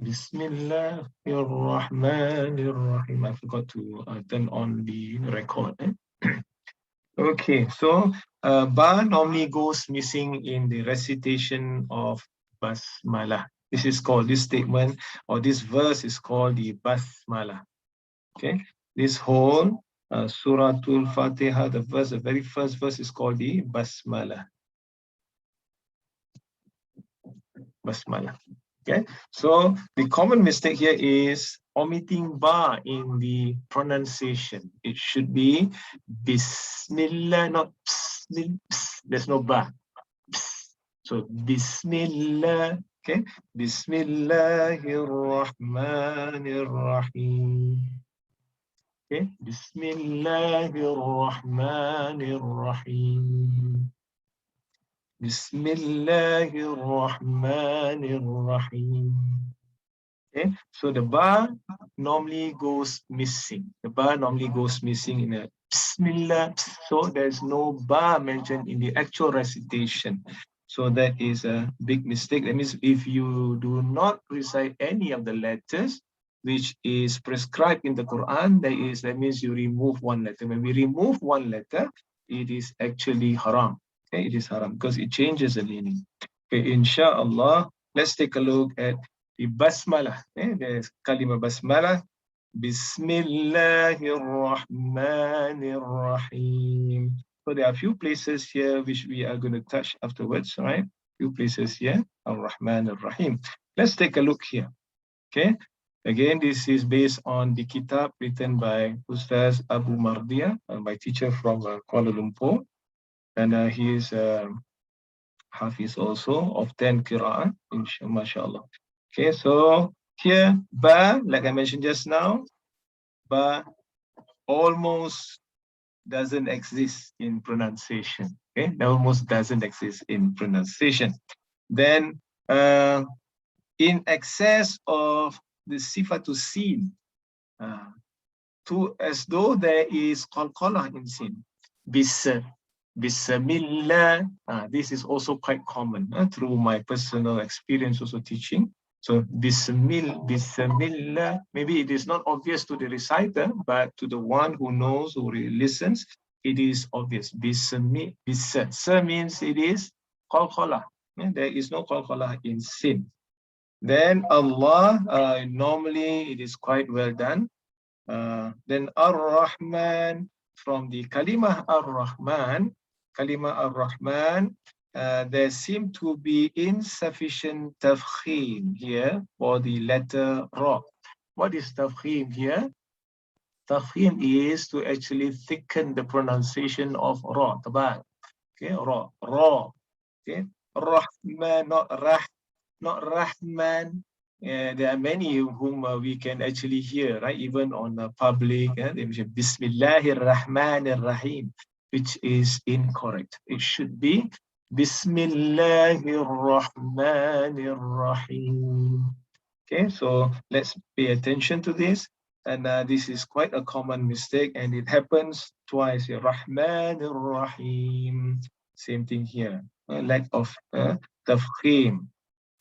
Bismillahirrahmanirrahim. I forgot to turn on the record. Okay, so ba normally goes missing in the recitation of basmalah. This statement or this verse is called the basmalah. Okay, this whole Surah Al-Fatihah, the very first verse is called the basmalah. Basmalah. Okay, so the common mistake here is omitting ba in the pronunciation. It should be Bismillah, not Bismillah. There's no ba. So Bismillah. Okay, Bismillahirrahmanirrahim. Okay, Bismillahirrahmanirrahim. Bismillahirrahmanirrahim. Okay, so the ba normally goes missing. The ba normally goes missing in a Bismillah. So there's no ba mentioned in the actual recitation. So that is a big mistake. That means if you do not recite any of the letters which is prescribed in the Quran, that means you remove one letter. When we remove one letter, it is actually haram. Okay, it is haram because it changes the meaning. Okay, inshallah, let's take a look at the basmalah. Okay, there's kalima basmalah. Bismillahirrahmanirrahim. So there are a few places here which we are going to touch afterwards, right? Few places here. Ar-Rahman Ar-Rahim. Let's take a look here. Okay. Again, this is based on the kitab written by Ustaz Abu Mardia, my teacher from Kuala Lumpur. And he is Hafiz also of 10 Qira'ah, mashallah. Okay, so here, ba, like I mentioned just now, ba almost doesn't exist in pronunciation. Okay, almost doesn't exist in pronunciation. Then, in excess of the sifatu sin, as though there is qalqalah in sin. Bismillah. This is also quite common through my personal experience also teaching. So Bismillah, maybe it is not obvious to the reciter, but to the one who knows, who listens, it is obvious. Bismillah. Sa means it is qalqalah. There is no qalqalah in sin. Then Allah, normally it is quite well done. Then Ar-Rahman, from the Kalimah Ar-Rahman, there seem to be insufficient tafkhim here for the letter Ra. What is tafkhim here? Tafkhim is to actually thicken the pronunciation of Ra, tabak. Okay, Ra. Okay, Rahman, not Rahman. There are many whom we can actually hear, right? Even on public, they mention Bismillahirrahmanirrahim, which is incorrect. It should be Bismillahirrahmanirrahim. Okay, so let's pay attention to this. And this is quite a common mistake, and it happens twice here. Rahmanirrahim. Same thing here. Lack of tafkhim.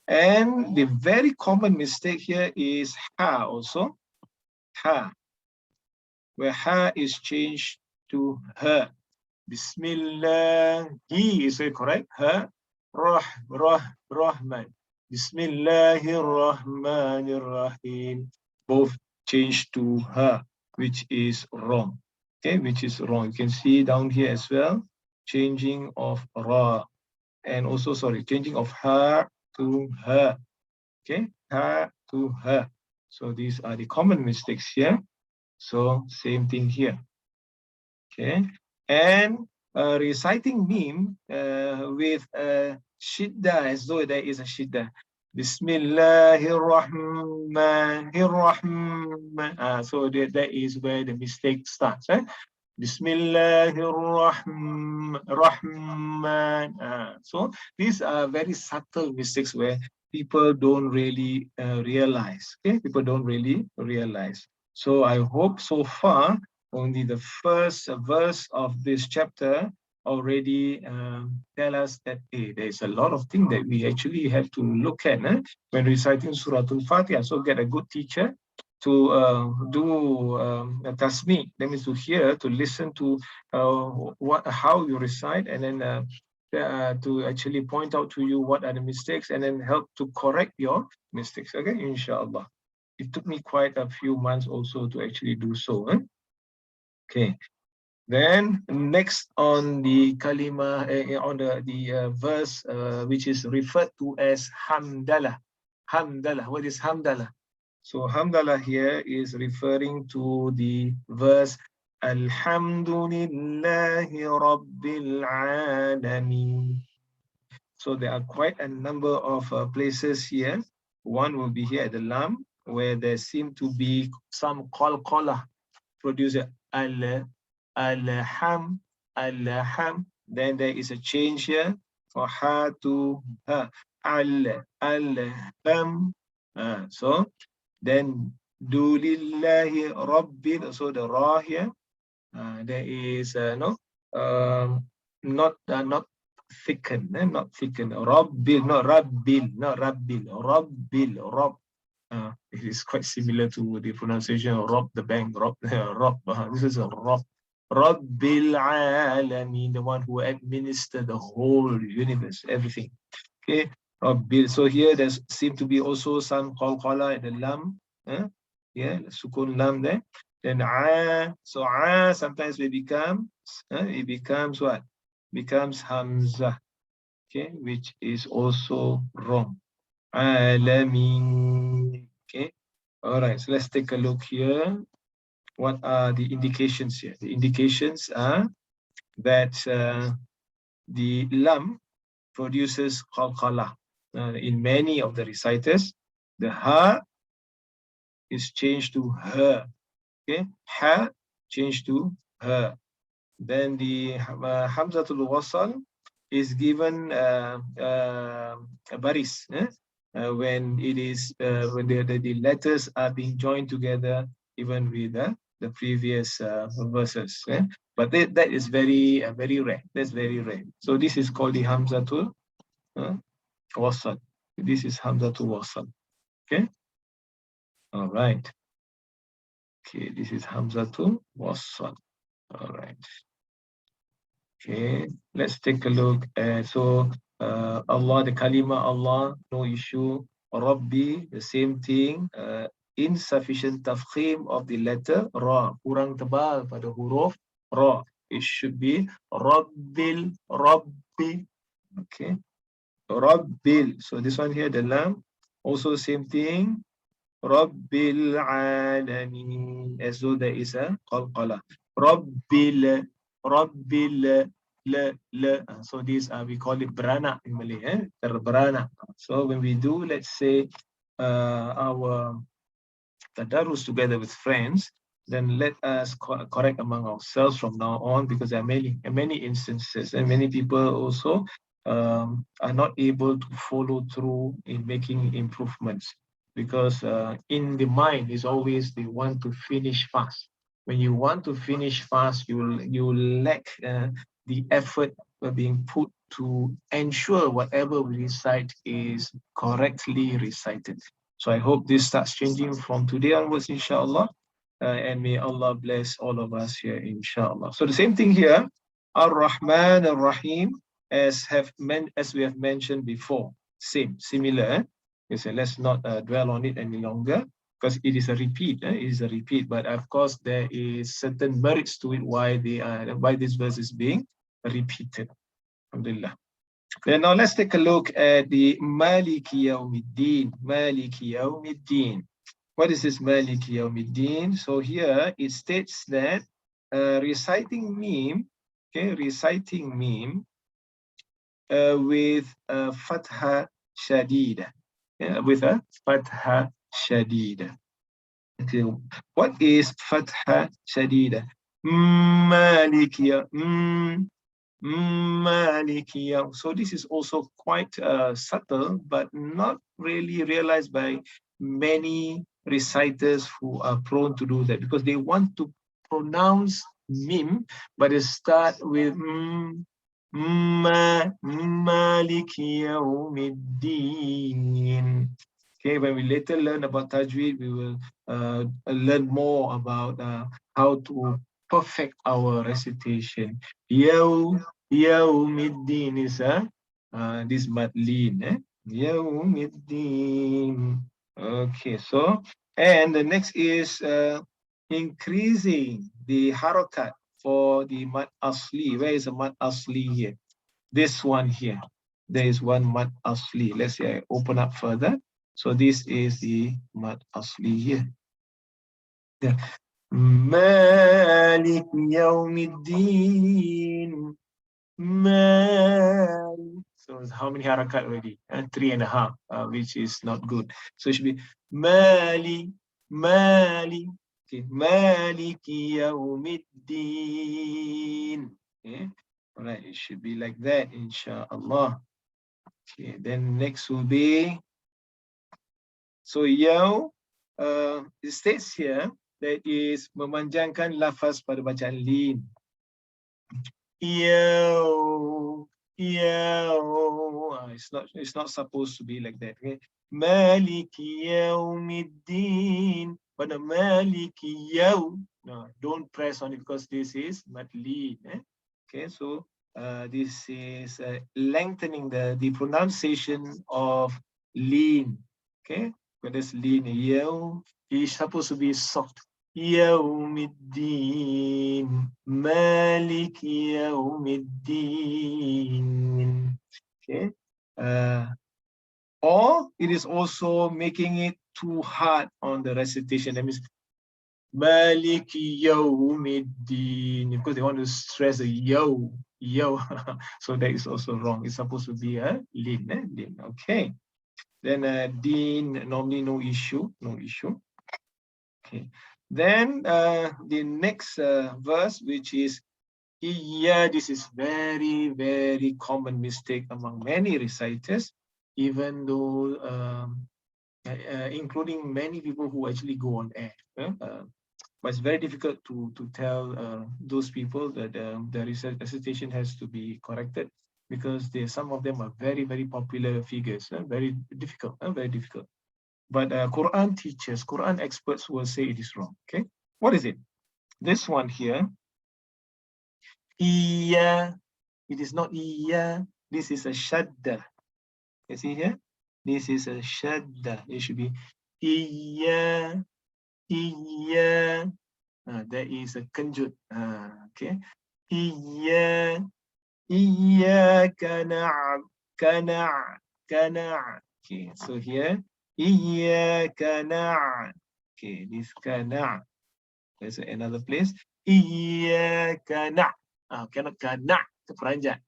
And the very common mistake here is ha also. Ha. Where ha is changed to ha. Bismillah. He is it correct? Ha. Rahman. Bismillahirrahmanirrahim. Both changed to ha, which is wrong. Okay, which is wrong. You can see down here as well. Changing of ra. And also, changing of ha to her. Okay, ha to her. So these are the common mistakes here. So same thing here. Okay, and reciting meme with shidda, as though there is a shidda. Bismillahirrahmanirrahim. So that is where the mistake starts. Bismillahirrahman. So these are very subtle mistakes where people don't really realize. Okay, people don't really realize. So I hope so far only the first verse of this chapter already tell us that there's a lot of things that we actually have to look at when reciting Surah Al-Fatihah. So get a good teacher to do a tasmi, that means to hear, to listen to how you recite, and then to actually point out to you what are the mistakes, and then help to correct your mistakes. Okay, inshallah. It took me quite a few months also to actually do so. Okay. Then next on the kalima, on the verse which is referred to as hamdalah. Hamdalah. What is hamdalah? So hamdalah here is referring to the verse Alhamdulillahi Rabbil Alameen. So there are quite a number of places here. One will be here at the lam, where there seem to be some qalqalah producer al-ham. Then there is a change here for ha to ha. Al-ham. So then do lillahi rabbil. So the ra here, there is not thickened, not thickened. Rabbil, not rabbil, not rabbil, rabbil, rab. It is quite similar to the pronunciation of rob the bank, rob, rob. This is a rob. Rabbil Alameen, the one who administered the whole universe, everything. Okay, Rabbil. So here there seem to be also some qalqala at the lam. Yeah, sukun lam there. Then so sometimes it becomes what? Becomes hamza. Okay, which is also wrong. Alameen. Okay. All right. So let's take a look here. What are the indications here? The indications are that the lam produces qalqala. In many of the reciters, the ha is changed to her. Okay. Ha changed to her. Then the hamzatul wasal is given a baris when it is when the letters are being joined together, even with the previous verses. But that is very rare. That's very rare. So this is called the hamzatul wasal. This is hamzatul wasal. Okay. All right. Okay. This is hamzatul wasal. All right. Okay, let's take a look. Allah, the kalima Allah, no issue. Rabbi, the same thing. Insufficient tafkhim of the letter Ra. Kurang tebal pada huruf Ra. It should be Rabbil, Rabbi. Okay. Rabbil. So this one here, the lam. Also same thing. Rabbil Alameen. As though there is a qalqala. Rabbil, Rabbil, so these we call it brana in Malay, terbrana. So when we do, let's say, our tadarus together with friends, then let us correct among ourselves from now on, because there are many instances, and many people also are not able to follow through in making improvements, because in the mind is always they want to finish fast. When you want to finish fast, you lack the effort being put to ensure whatever we recite is correctly recited. So I hope this starts changing from today onwards, inshallah. And may Allah bless all of us here, inshallah. So the same thing here, Ar-Rahman Ar-Rahim, as we have mentioned before. Similar. So let's not dwell on it any longer, because it is a repeat. It is a repeat, but of course there is certain merits to it why this verse is being repeated. Alhamdulillah. Then now let's take a look at the Maliki Yawmiddin. Maliki Yawmiddin. What is this Maliki Yawmiddin? So here it states that reciting meme, okay, reciting meme with a fatha shadida, with a fatha shadida. Okay, what is fatha shadida? Malikiya, Malikiya. So this is also quite subtle, but not really realized by many reciters who are prone to do that, because they want to pronounce mim, but they start with Maliki yawmiddin. Okay, when we later learn about tajweed, we will learn more about how to perfect our recitation. Yawmiddin is this madlin. Yawmiddin. Okay, so and the next is increasing the harakat for the mad asli. Where is the mad asli here? This one here. There is one mad asli. Let's say I open up further. So this is the mad asli here. Yeah. Malik yawmiddin. Malik. So how many harakat already? 3.5, which is not good. So it should be Mali, Mali. Okay, Maliki yawmiddin. Okay, all right, it should be like that, inshallah. Okay, then next will be, so yaw, it states here that is memanjangkan lafaz pada bacaan lin. Yo, it's not supposed to be like that. Okay, Maliki yawmiddin, but the Maliki yaw, no, don't press on it because this is madlin. Okay, so this is lengthening the pronunciation of lean. Okay, when there's lean, yaw, it's supposed to be soft. Yawmiddin, Malik Yawmiddin. Okay. Or it is also making it too hard on the recitation. That means Malik Yawmiddin, because they want to stress the yo. So that is also wrong. It's supposed to be a lin. Lin. Okay. Then din, normally no issue. Okay. Then the next verse, which is Iya, this is very, very common mistake among many reciters, even though including many people who actually go on air. But it's very difficult to tell those people that the recitation has to be corrected, because some of them are very, very popular figures. Very difficult. But Quran teachers, Quran experts will say it is wrong. Okay, what is it? This one here, Iya. It is not Iya. This is a shadda. You see here? This is a shadda. It should be Iya. Iya. That is a kanjut. Okay. Iya. Iya kana'. Kana'. Okay. So here, Iya kana'. Okay. This kana'. There's another place. Iyyaka na'. Cannot kana' terperanjat.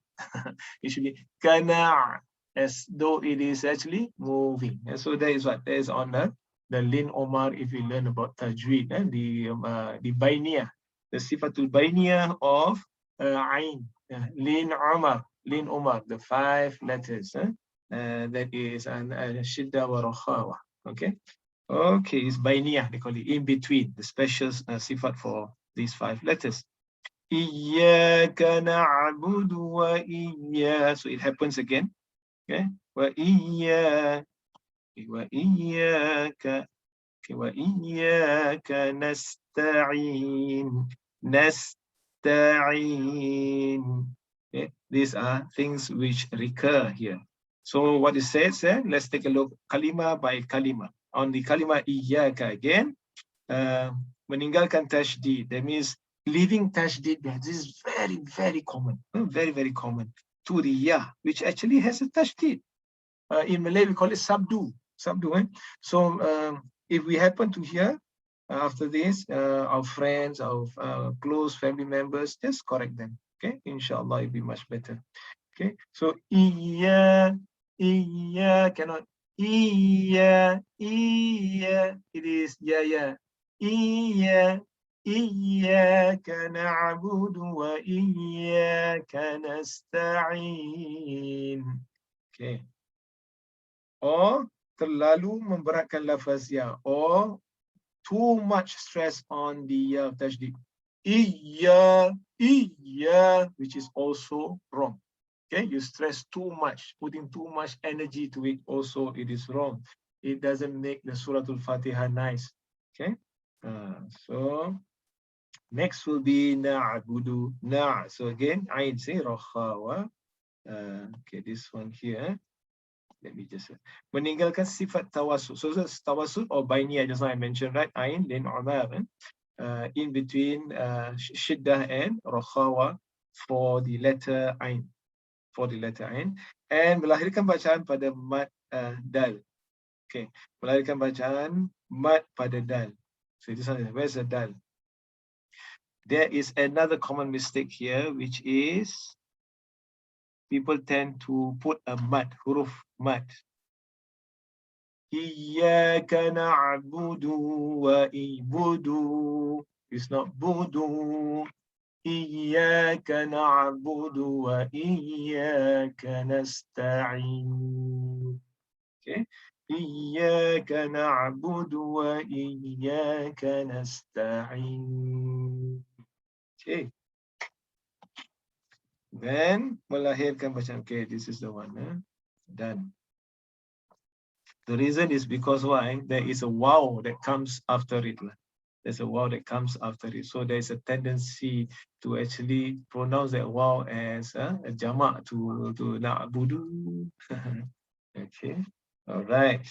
It should be kana', as though it is actually moving. And so that is what? That is on the Lin Omar, if you learn about Tajweed, the Bainiyah, the Sifatul Bainiyah of Ain. Lin Omar, the 5 letters. That is an Shidda wa Rakhawa. Okay. Okay, it's bainiyah, they call it, in between, the special sifat for these 5 letters. Iyyaka na'budu wa iyyaka. So it happens again. Okay. Wa iyyaka. Wa iyyaka. Okay. Wa iyyaka nasta'in. Nasta'in. Okay. These are things which recur here. So what it says, let's take a look kalima by kalima. On the kalima iyyaka again, meninggalkan tashdid. That means leaving tashdid. This is very, very common. Very, very common. To the ya, which actually has a tashdid. In Malay, we call it sabdu. Sabdu. So if we happen to hear after this, our friends, our close family members, just correct them. Okay, inshallah, it'll be much better. Okay, so iya cannot. Iya, it is ya. Iyyaka na'budu wa iyyaka nasta'in. Okay. Or terlalu memberatkan lafaz ya, or too much stress on the tashdid. Iya, which is also wrong. Okay, you stress too much, putting too much energy to it, also it is wrong. It doesn't make the Surah Al-Fatihah nice. Okay, so next will be na'budu. So again, Ain say rakhawa. Okay, this one here. Let me just meninggalkan sifat tawasul. So tawasul or bainiyah, just like I mentioned, right? Ain then umar. In between shiddah and rakhawa for the letter Ain. And melahirkan bacaan pada mad dal. Okay, melahirkan bacaan mad pada dal. So this one, where's the dal? There is another common mistake here, which is people tend to put a mad, huruf mad. Iyyaka na'budu wa ibudu. It's not budu. Iyyaka na'budu wa iyyaka nasta'in. Okay. Iyyaka na'budu wa iyyaka nasta'in. Okay. Then melahirkan bacaan. Okay, this is the one. Done. The reason is because why? There is a wow that comes after it. There's a wow that comes after it. So there's a tendency to actually pronounce that wow as a jamak to na'budu. Okay. All right.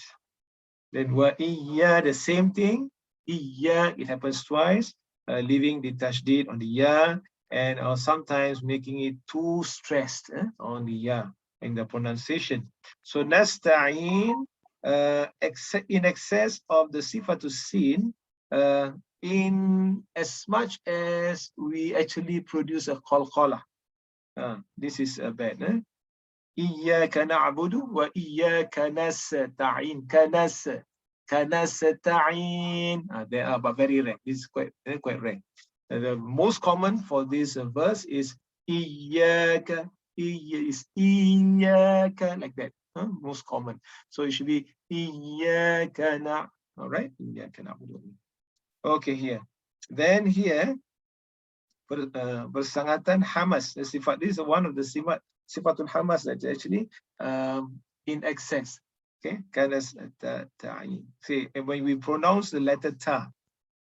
Then wa iya, the same thing. Iya, it happens twice, leaving the tashdid on the ya, and sometimes making it too stressed on the ya in the pronunciation. So nasta'in, in excess of the sifatul sin, in as much as we actually produce a qalqalah. This is bad. Iyyaka na'budu wa iyyaka nasta'in. Kanasta'in. They are but very rare. This is quite rare. The most common for this verse is iyyaka. Is iyyaka, like that. Most common. So it should be iyyaka na. All right. Iyyaka na'budu. Okay, here. Then here, bersangatan hamas. The sifat. This is one of the sifatul hamas that's actually in excess. Okay, see, when we pronounce the letter ta,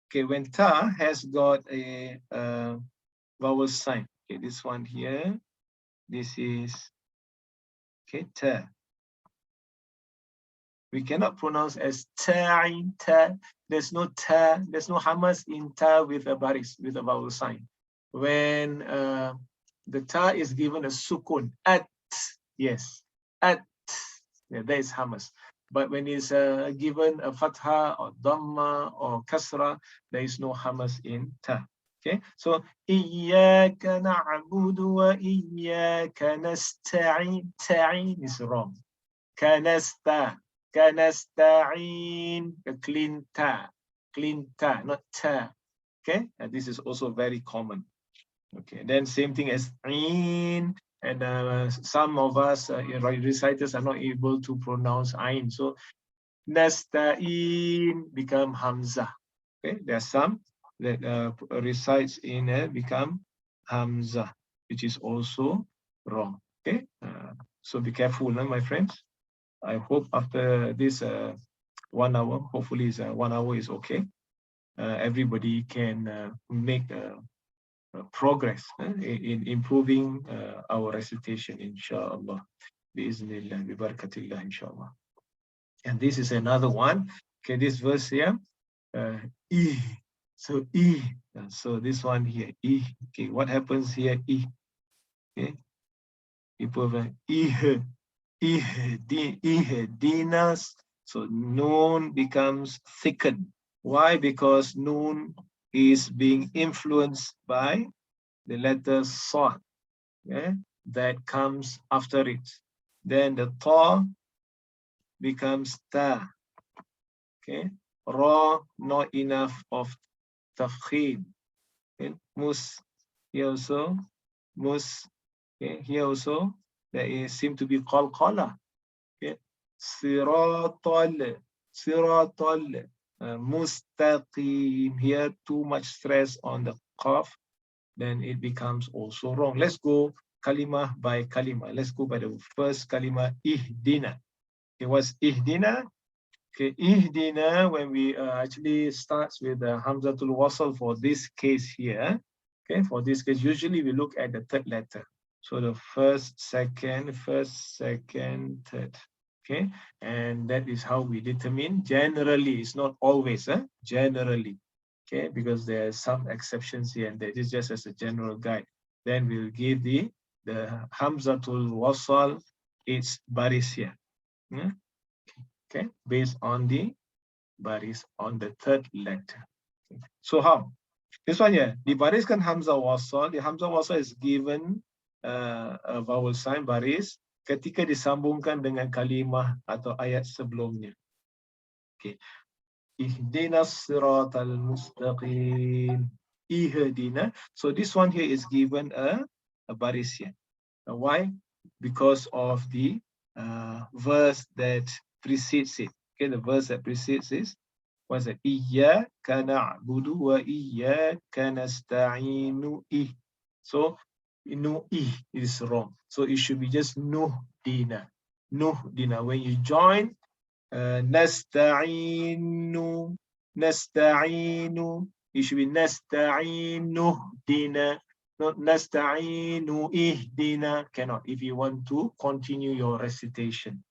okay, when ta has got a vowel sign. Okay, this one here, this is okay, ta. We cannot pronounce as ta'in, ta. There's no ta, there's no hamas in ta with a baris, with a vowel sign. When the ta is given a sukun, at, yes, at, yeah, that is hamas. But when it's given a fatha or dhamma or kasra, there is no hamas in ta. Okay, so iyyaka na'budu wa iyyaka nasta'in. Ta'in is wrong. Kanasta'in, clean ta, not ta. Okay, and this is also very common. Okay, then same thing as ain, and some of us reciters are not able to pronounce ain, so nasta'in become hamza. Okay, there are some that recites in become hamza, which is also wrong. Okay, so be careful, my friends. I hope after this 1 hour, hopefully is 1 hour is okay. Everybody can make progress in improving our recitation, inshallah. Biiznillah, bibarakatillah, inshallah. And this is another one. Okay, this verse here. So so this one here, okay, what happens here? Okay, people have dinas. So noon becomes thickened. Why? Because noon is being influenced by the letter sa, that comes after it. Then the ta becomes ta. Okay, ra, not enough of tafkhim. Mus, here also, mus, okay, here also, there is seem to be qalqala. Okay, siratal, mustaqim. Here too much stress on the qaf, then it becomes also wrong. Let's go kalimah by kalimah. Let's go by the first kalimah, ihdina. Okay, what's ihdina? Okay, ihdina, when we actually starts with the hamzatul wasl for this case here. Okay, for this case, usually we look at the third letter. So the first, second, third. Okay, and that is how we determine. Generally, it's not always, generally. Okay, because there are some exceptions here and there. This is just as a general guide. Then we'll give the hamzatul wasl its baris here. Yeah? Okay, based on the baris on the third letter. Okay. So how? This one here, dibariskan hamzah wasal. The hamzah wasal is given a vowel sign baris ketika disambungkan dengan kalimah atau ayat sebelumnya. Okay. Ihdinas siratal mustaqim. Ihdina. So this one here is given a baris here. Why? Because of the verse that precedes it. Okay, the verse that precedes is what's that? Iyyaka na'budu wa iyyaka nasta'inu. So is wrong. So it should be just nuhdina. Nuhdina. When you join nasta'inu, it should be nasta'inu dina. Not nasta'inu ihdina. Cannot. If you want to continue your recitation.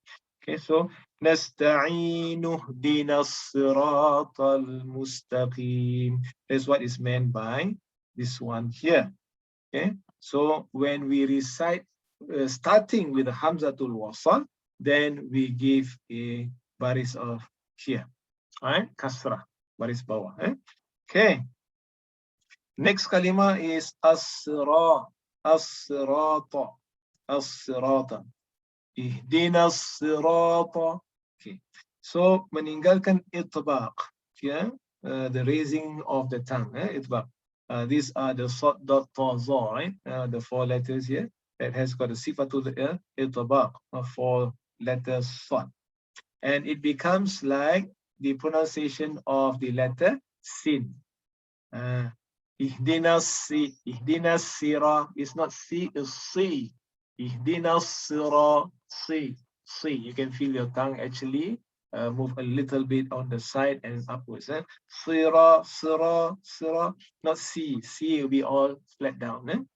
Okay, so nasta'inu dina siratal mustaqim. That's what is meant by this one here. Okay, so when we recite starting with the hamzatul wasal, then we give a baris of here. All right, kasrah, baris bawah. Okay. Next kalima is as-sirata. Ihdina as-sirata. Okay. So meninggalkan itbaq. Yeah, the raising of the tongue. Itbaq. These are the sod dot ta za, right? The four letters here that has got a sifatul itbaq, 4 letters sod. And it becomes like the pronunciation of the letter sin. Ihdina sira is not si, is si. Ihdina sira, si. You can feel your tongue actually move a little bit on the side and upwards. Sira, not si. Si will be all flat down.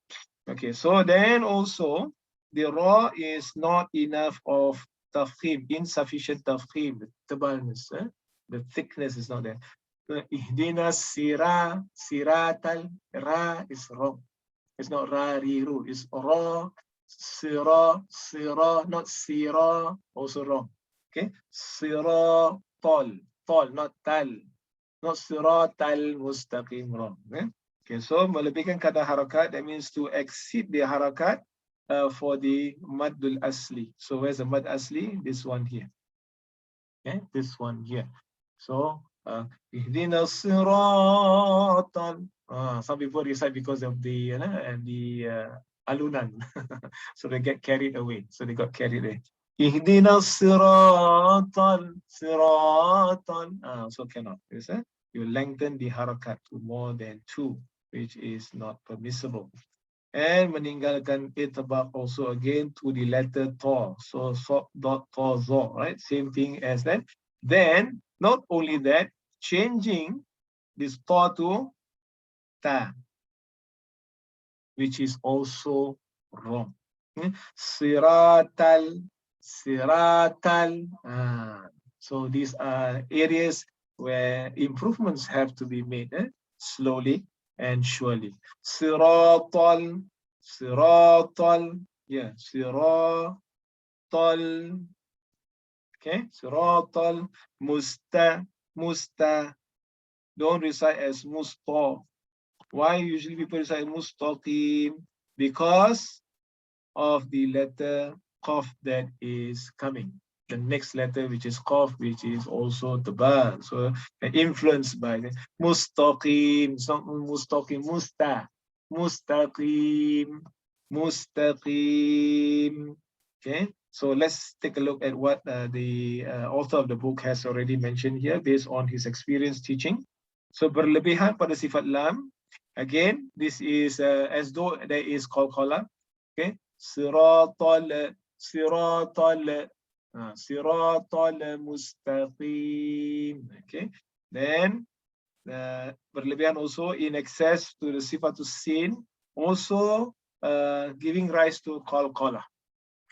Okay, so then also the ra is not enough of tafkhim, insufficient tafkhim, the tebalness, the thickness is not there. Ihdina siratal, ra is wrong. It's not ra, ri, ru. It's ra, sira, not sira, also wrong. Okay, sira, tol, not tal. Not siratal mustaqim, wrong. Okay, so melebihkan kadar harakat, that means to exceed the harakat for the maddul asli. So where's the mad asli? This one here. Okay, this one here. So ihdina siratan. Some people recite because of the alunan. So they get carried away. So they got carried away. Ihdina siratan. So cannot. You lengthen the harakat to more than 2, which is not permissible. And meninggalkan itbaq also again to the letter ta. So sod dot ta za, right? Same thing as that. Then not only that, changing this ta to ta, which is also wrong. Siratal. So these are areas where improvements have to be made slowly and surely. Siratal. Yeah, siratal. Okay, siratal musta. Don't recite as musta. Why usually people recite mustaqim? Because of the letter qaf that is coming. The next letter, which is qaf, which is also the ba. So influenced by the mustaqim. It's not mustaqim, mustaqim. Okay, so let's take a look at what the author of the book has already mentioned here based on his experience teaching. So berlebihan pada sifat lam. Again, this is as though there is qalqalah. Okay, siratal, siratal, siratal mustaqim. Okay, then berlebihan also in excess to the sifatus sin, also giving rise to qalqalah.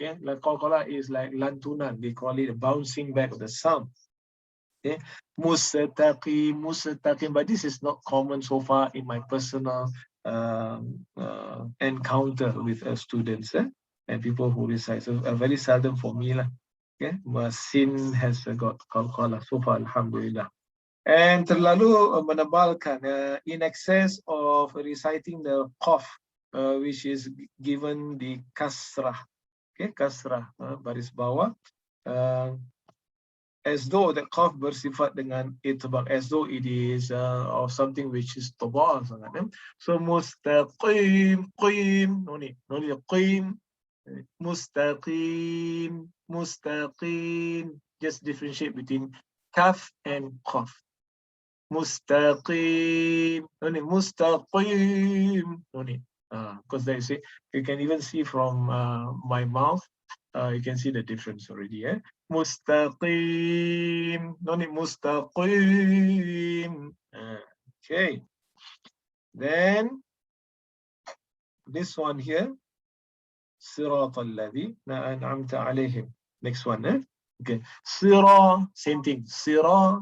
Okay, like qalqalah is like lantunan, they call it a bouncing back of the sound. Okay, mustaqim, mustaqim, but this is not common so far in my personal encounter with students and people who recite. So very seldom for me lah. Okay, sin has got qalqalah so far, alhamdulillah. And terlalu menebalkan in excess of reciting the qaf, which is given the kasrah. Okay, kasrah, baris bawah. As though the qaf bersifat dengan itbaq, as though it is of something which is tabah sangat. So mustaqim, qim, no need qim, mustaqim, mustaqim. Just differentiate between kaf and qaf. Mustaqim, no need mustaqim, no need. Because they say you can even see from my mouth. You can see the difference already. Mustaqim, no need mustaqim. Okay. Then this one here, Siratal ladhi an'amta alayhim. Next one. Okay. Sirah, same thing. Sirah.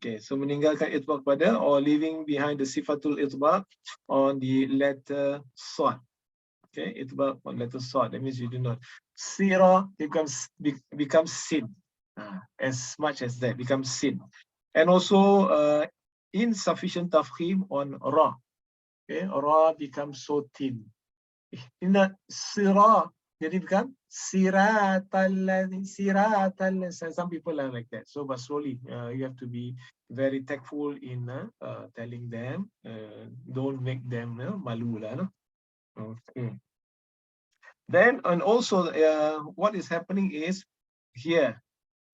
Okay, so meninggalkan itbaq pada or leaving behind the sifatul itbaq on the letter sad. Okay, itbaq on letter sad. That means you do not. Sirah becomes sin. As much as that becomes sin. And also insufficient tafkhim on ra. Okay, ra becomes so thin. In the sirah, jadi become siratal. Some people are like that. So, but slowly, you have to be very tactful in telling them. Don't make them malu lah. No? Okay. Then, and also, what is happening is here.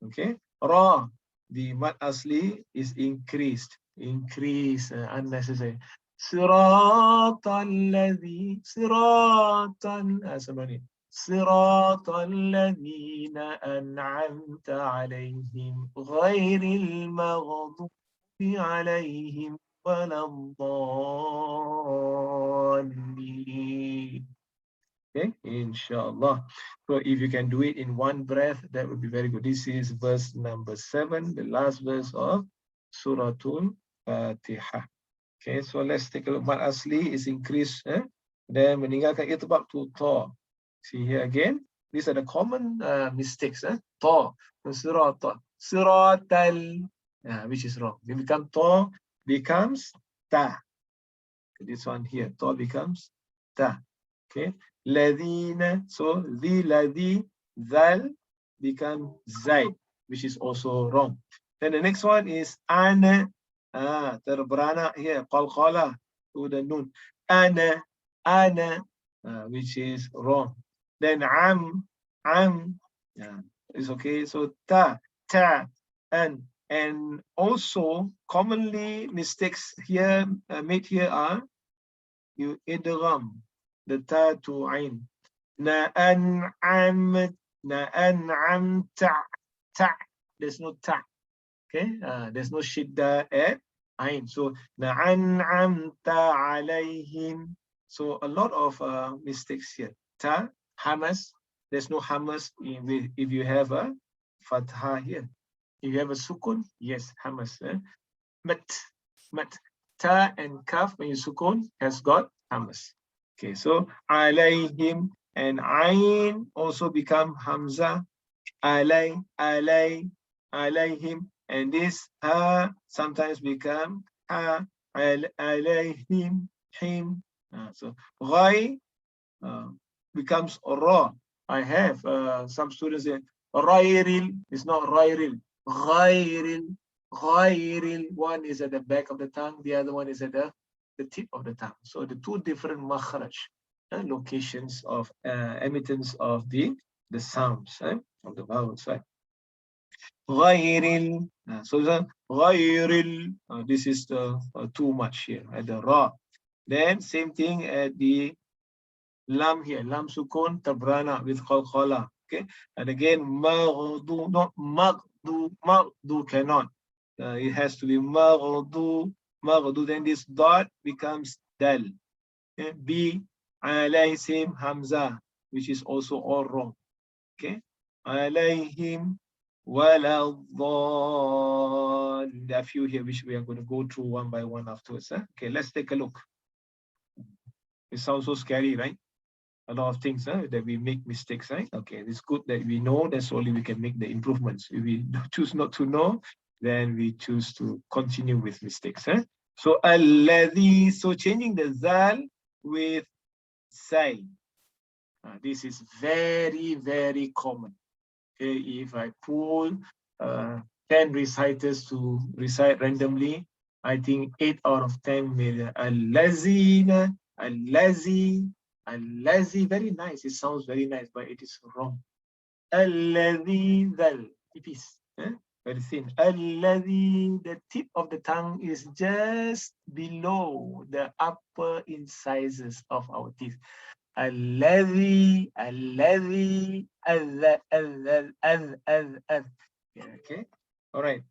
Okay, ra, the mad asli is increased, unnecessary. Siratal ladhi, siratal, siratal ladhina an'amta alayhim, ghayril maghdubi alayhim, waladdallin. Okay, inshallah. So if you can do it in one breath, that would be very good. This is verse number 7, the last verse of Surah Al-Fatihah. Okay, so let's take a look. Mad asli is increased. Then meninggalkan itbaq to ta. See here again. These are the common mistakes. Ta. Surah ta. Suratal, which is wrong. They become ta, becomes ta. This one here, ta becomes ta. Okay, ladina, so the ladhi, zal become zaid, which is also wrong. Then the next one is ana, terberana here, qalqala to the nun, ana, which is wrong. Then am, is okay. So ta, and also commonly mistakes here made here are you idgham the ta to ain. Na'an'amta, ta. There's no ta. Okay, there's no shidda at ain. So na'an'amta alayhim. So a lot of mistakes here. Ta, hamas. There's no hamas if you have a fathah here. If you have a sukun, yes, hamas. Mat. Ta and kaf when you sukun has got hamas. Okay, so alayhim and ayn also become hamza. Alayhim, and this ha sometimes become ha. Alayhim, him. So ghay becomes ra. I have some students say ghayril. It's not ghayril. Ghayril. One is at the back of the tongue. The other one is at the tip of the tongue. So the two different makhraj, locations of emittance of the sounds of the vowels. Ghayril. So the ghayril. This is the too much here at the ra. Then same thing at the lam here, lam sukun tabrana with qalqala. Okay, and again maghdu, not maghdu cannot. It has to be maghdu. Then this dot becomes dal. Okay? B alayhim hamza, which is also all wrong. Okay, alayhim wala dhal. There are a few here which we are going to go through one by one afterwards. Okay, let's take a look. It sounds so scary, right? A lot of things that we make mistakes, right? Okay, it's good that we know that slowly we can make the improvements. If we choose not to know, then we choose to continue with mistakes. So alladhi, so changing the zal with say. This is very, very common. Okay, if I pull 10 reciters to recite randomly, I think 8 out of 10 will al-lazina, al-lazi, al-lazi. Very nice. It sounds very nice, but it is wrong. Al-lazi dhal. It is very thin. Al-lazi, the tip of the tongue is just below the upper incisors of our teeth. الذي okay, all right.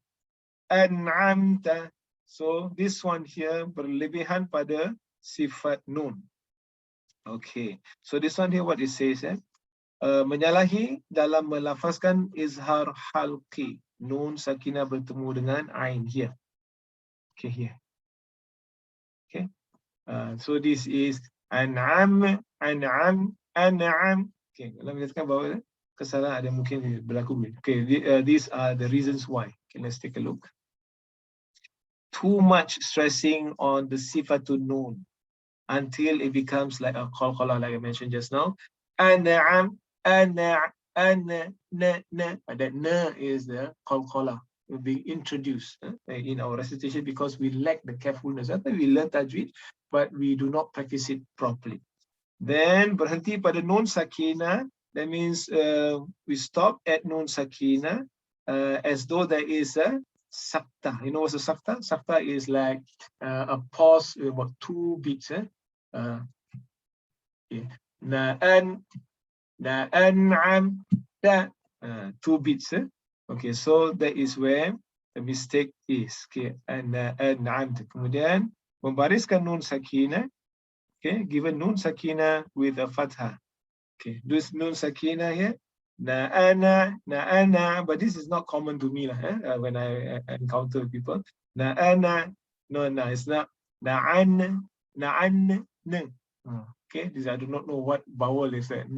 An'amta, so this one here berlebihan pada sifat nun. Okay, so this one here what it says, menyalahi dalam melafazkan izhar halqi, nun sakinah bertemu dengan ain here. Okay, here. Okay, so this is an'am. Okay, kalau kita bahawa kesalahan ada mungkin berlaku. Okay, these are the reasons why. Okay, let's take a look. Too much stressing on the sifatun nun until it becomes like a qalqala, like I mentioned just now. An'am, that na is the qalqala being introduced in our recitation because we lack the carefulness. We learn tajweed, but we do not practice it properly. Then berhenti pada nun sakinah. That means we stop at nun sakinah as though there is a sakta. You know what's a sakta? Sakta is like a pause with about 2 beats. Na'an, na'an'am, da. 2 beats. Okay, so that is where the mistake is. Okay, and na'am. Kemudian membariskan nun sakinah. Okay, given nun sakina with a fathah. Okay, this nun sakina here, na'ana, but this is not common to me when I encounter people. Na'ana, no, it's not. Na'an. Okay, this I do not know what vowel is that.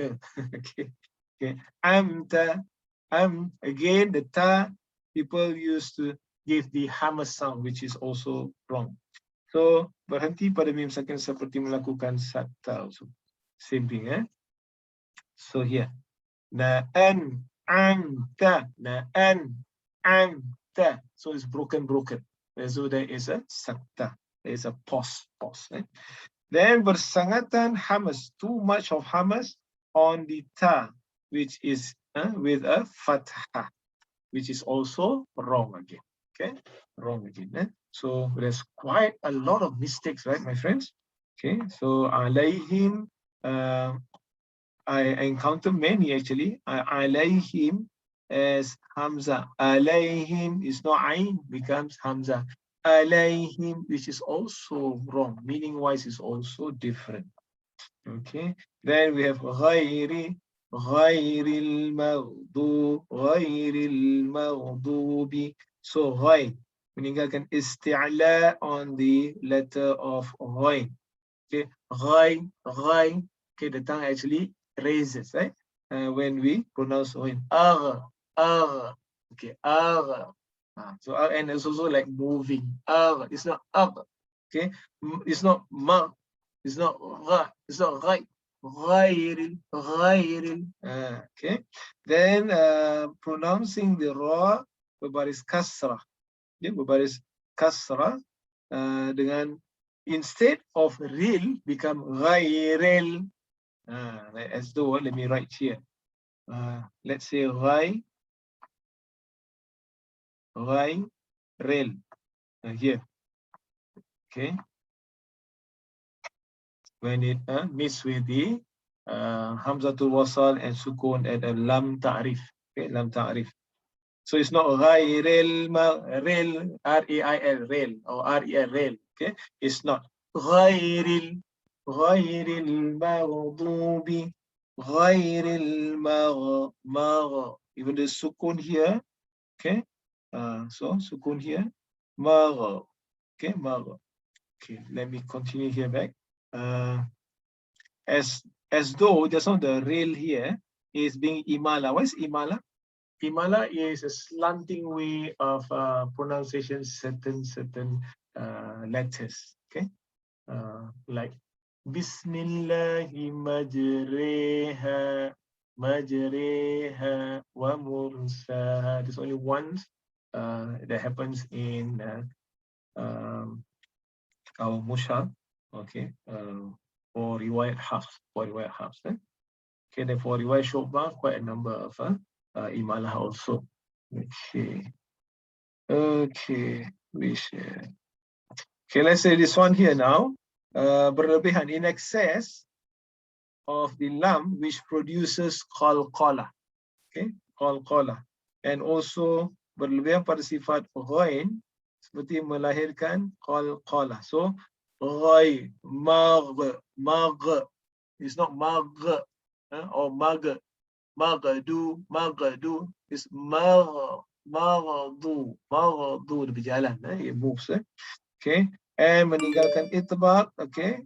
Okay, amta, again the ta, people used to give the hammer sound, which is also wrong. So berhenti pada mim sakin seperti melakukan sakta also. Same thing, So here, na'an amta, na'an amta. So it's broken. So there is a sakta. There is a pause. Then bersangatan hamas, too much of hamas on the ta, which is with a fathah, which is also wrong again. Okay, wrong again. So there's quite a lot of mistakes, right, my friends? Okay, so alayhim, I encounter many actually. Alayhim as Hamza. Alayhim is not ain, becomes Hamza. Alayhim, which is also wrong, meaning wise is also different. Okay, then we have ghairil maghdubi. So ghair, meninggalkan isti'la on the letter of ghain. Okay, ghain. Okay, the tongue actually raises, right? When we pronounce ghain. Okay, so and it's also like moving. It's not okay, it's not ma. It's not ra, it's not right. Ghairil. Okay. Then pronouncing the ra berbaris kasrah. Okay, berbaris kasrah dengan instead of ril become ghairil. As though, let me write here. Let's say ghairil. Here. Okay. When it meets with the Hamzatul Wasal and Sukun and Lam Ta'rif. Okay, Lam Ta'rif. So it's not ghairil rail, R-A-I-L, rail, or R-E-L, rail. Okay, it's not ghairil maghdubi, ghairil even the sukun here. Okay, so sukun here, magh. Okay, magh. Okay, let me continue here back. As though just on the rail here is being imala. What is imala? Imala is a slanting way of pronunciation certain letters. Okay, like Bismillahi majreha wa mursaha. There's only one that happens in our mushaf. Okay, for riwayat Hafs. Okay, then for riwayat Shu'bah, quite a number of imalah also. Okay, let's say this one here now. Berlebihan in excess of the lam, which produces qalqalah. Okay, qalqalah. And also berlebihan pada sifat ghain seperti melahirkan qalqalah. So ghain, magh. It's not magh or magh. Maghdu is maghdu dia berjalan, it moves. Okay, and meninggalkan itbaq, okay,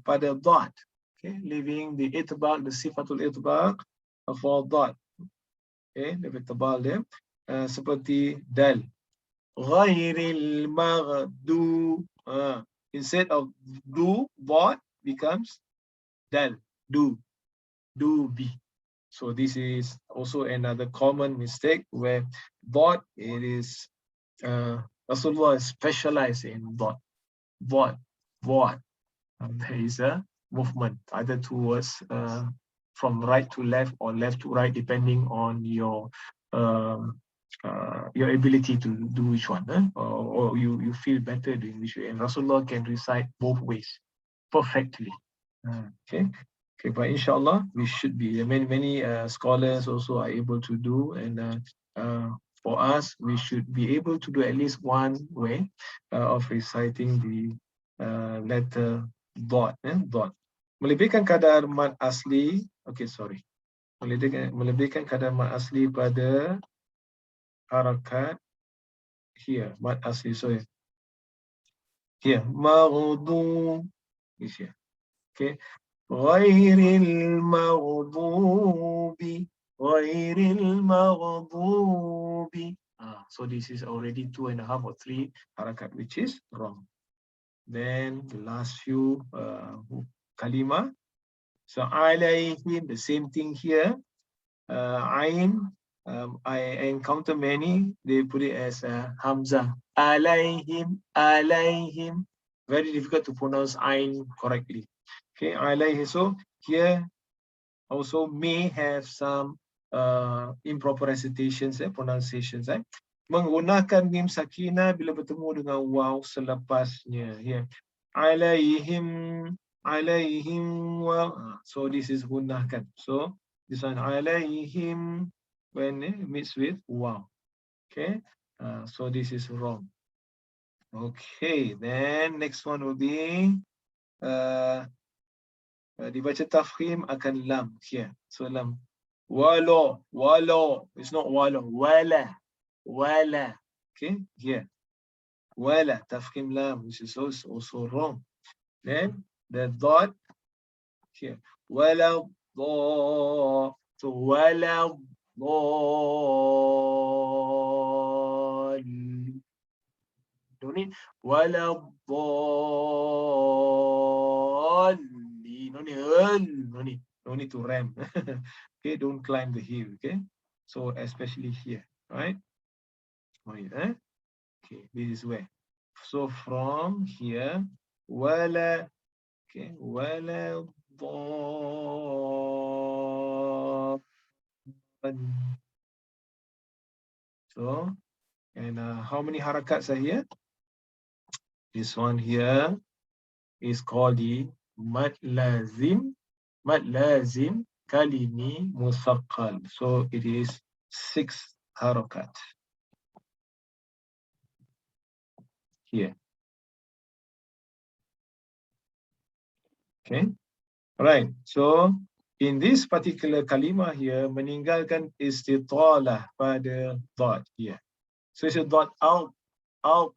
pada dad, okay, leaving the itbaq, the sifatul itbaq for dad. Okay, lebih tebal dia, seperti dal. Ghairil maghdu, instead of do, dad becomes dal, do be. So this is also another common mistake where dot, it is Rasulullah is specialized in dot. There is a movement either towards from right to left or left to right, depending on your ability to do which one, or you feel better doing which way. And Rasulullah can recite both ways perfectly. Okay, but inshallah we should be, many scholars also are able to do, and for us we should be able to do at least one way of reciting the letter dot. Melebihkan kadar mad asli, melebihkan kadar mad asli pada harakat here, mad asli, sorry, here, maghdu is here. Okay, ghairil maghdubi. So this is already 2.5 or 3 harakat, which is wrong. Then the last few kalima. So alayhim, the same thing here. Ain, I encounter many, they put it as hamza. Alayhim. Very difficult to pronounce ain correctly. Okay, alayhi. So here also may have some improper recitations, pronunciations. Menggunakan mim sakinah bila bertemu dengan waw selepasnya. Here, alaihim waw. So this is gunakan. So this one alaihim when it meets with waw. Okay, so this is wrong. Okay, then next one will be dibaca tafkhim akan lam here. So lam. Walo. It's not walo. Wala. Okay, here. Wala. Tafkhim lam, which is also wrong. Then the dot here. Wala do. So wala do. Don't need wala do. No need to ram. Okay, don't climb the hill. Okay, so especially here, right? Okay, this is where. So from here, wala. Okay, wala. So, and how many harakats are here? This one here is called the mad lazim Mad lazim kalimi musaqqal. So it is 6 harakat here. Okay. Right. So in this particular kalimah here, meninggalkan istitalah pada dot here. So it's a dot out, out.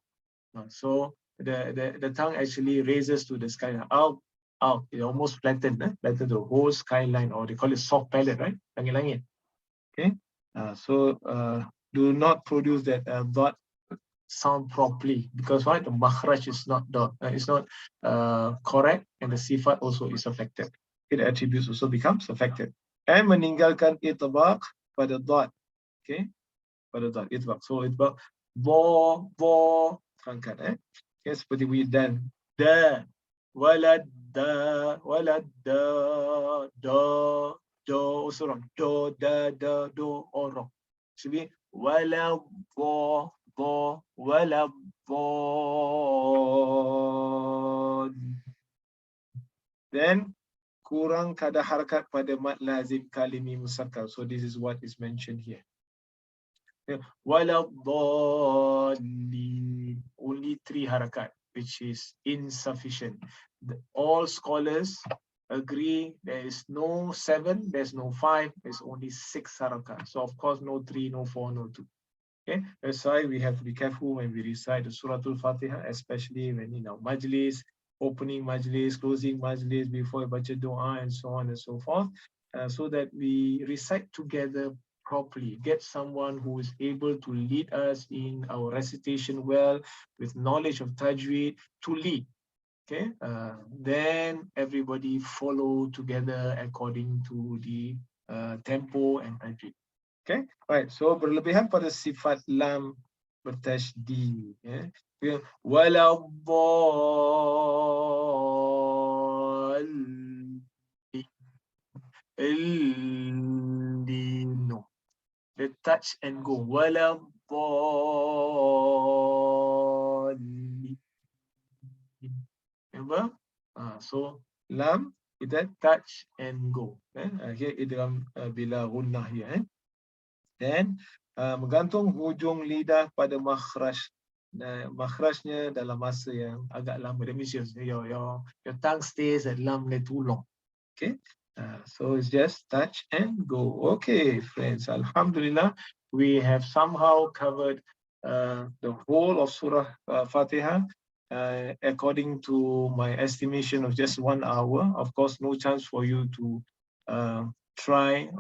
So the tongue actually raises to the sky, out, out. It almost flattened, flatten the whole skyline, or they call it soft palate, right? Langit-langit. Okay. So do not produce that dot sound properly, because why? The makhraj is not correct, and the sifat also is affected. The attributes also becomes affected. And meninggalkan itbaq pada dot. Okay, pada dot itbaq. So itbaq bo terangkan, okay, seperti we dan da walad da do also wrong, do da do all wrong. Should be wala bo wala bo. Then kurang kadar harakat pada mad lazim kalimi musakkar. So this is what is mentioned here. Wala dhalin, only 3 harakat, which is insufficient. All scholars agree there is no 7, there's no 5, there's only 6 harakat. So of course no 3, no 4, no 2. Okay, that's why we have to be careful when we recite the Surah Al-Fatihah, especially when majlis, opening majlis, closing majlis, before baca dua, and so on and so forth, so that we recite together properly. Get someone who is able to lead us in our recitation well, with knowledge of tajweed, to lead. Okay, then everybody follow together according to the tempo and tajweed. Okay, right. So berlebihan pada sifat lam bertasydid. Wala dhalin. No. The touch and go. Wala dhalin. Remember? So lam, kita touch and go. Here idgham bila gunnah here. Dan menggantung hujung lidah pada makhraj, makhrajnya dalam masa yang agak lama. That means your tongue stays at lam too long. Okay, so it's just touch and go. Okay, friends, Alhamdulillah, we have somehow covered the whole of Surah Fatihah according to my estimation of just 1 hour. Of course, no chance for you to try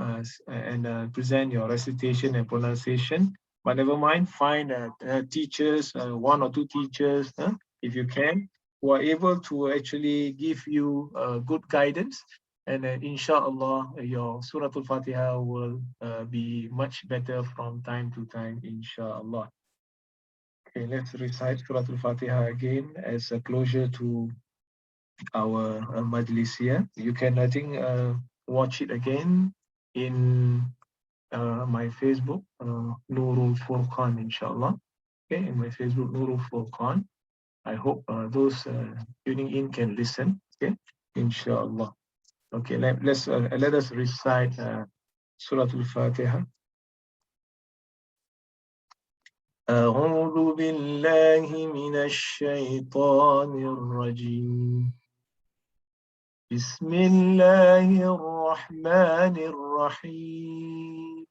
and present your recitation and pronunciation, but never mind, find teachers, 1 or 2 teachers, if you can, who are able to actually give you good guidance, and inshallah your Surah Al-Fatihah will be much better from time to time, inshallah. Okay, let's recite Surah Al-Fatihah again as a closure to our majlis here. You can, I think, watch it again in my Facebook, Nurul Furqan, inshallah. Okay, in my Facebook, Nurul Furqan. I hope those tuning in can listen. Okay, inshallah. Okay, let us recite Surah Al-Fatihah. أعوذ بالله من الشيطان الرجيم. بسم الله الرحمن الرحيم.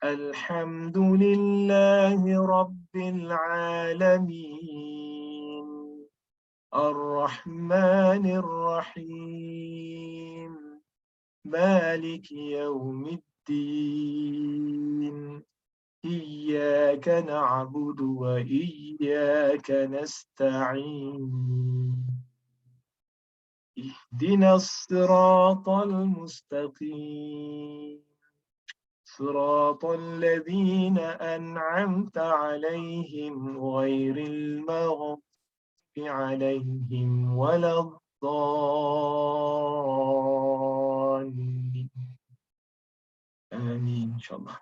الحمد لله رب العالمين. الرحمن الرحيم. مالك يوم الدين. إياك نعبد وإياك نستعين. اهدنا الصراط المستقيم. صراط الذين أنعمت عليهم غير المغضوب عليهم ولا الضالين. آمين inshallah.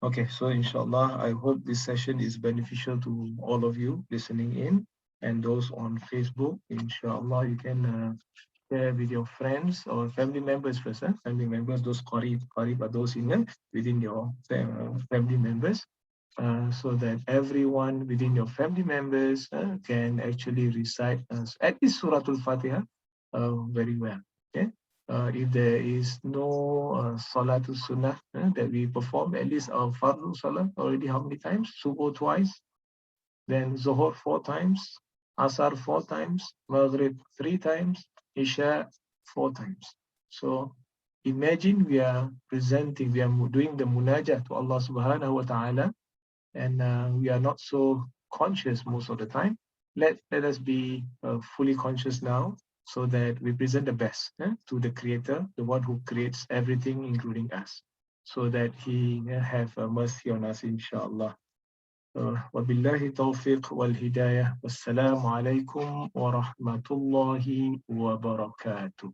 Okay, so inshallah, I hope this session is beneficial to all of you listening in, and those on Facebook. Inshallah, you can share with your friends or family members first. Family members, those qarib are those within your family members, so that everyone within your family members can actually recite at least Surah Al-Fatihah very well. Okay. If there is no Salatul Sunnah that we perform, at least our Fardhu Salah already how many times? Subuh twice, then Zuhur 4 times, Asar 4 times, Maghrib 3 times, Isha 4 times. So imagine we are doing the munajah to Allah subhanahu wa ta'ala, and we are not so conscious most of the time. Let us be fully conscious now, so that we present the best to the Creator, the one who creates everything, including us, so that He have mercy on us, inshallah. وبالله التوفيق والهداية والسلام عليكم ورحمة الله وبركاته.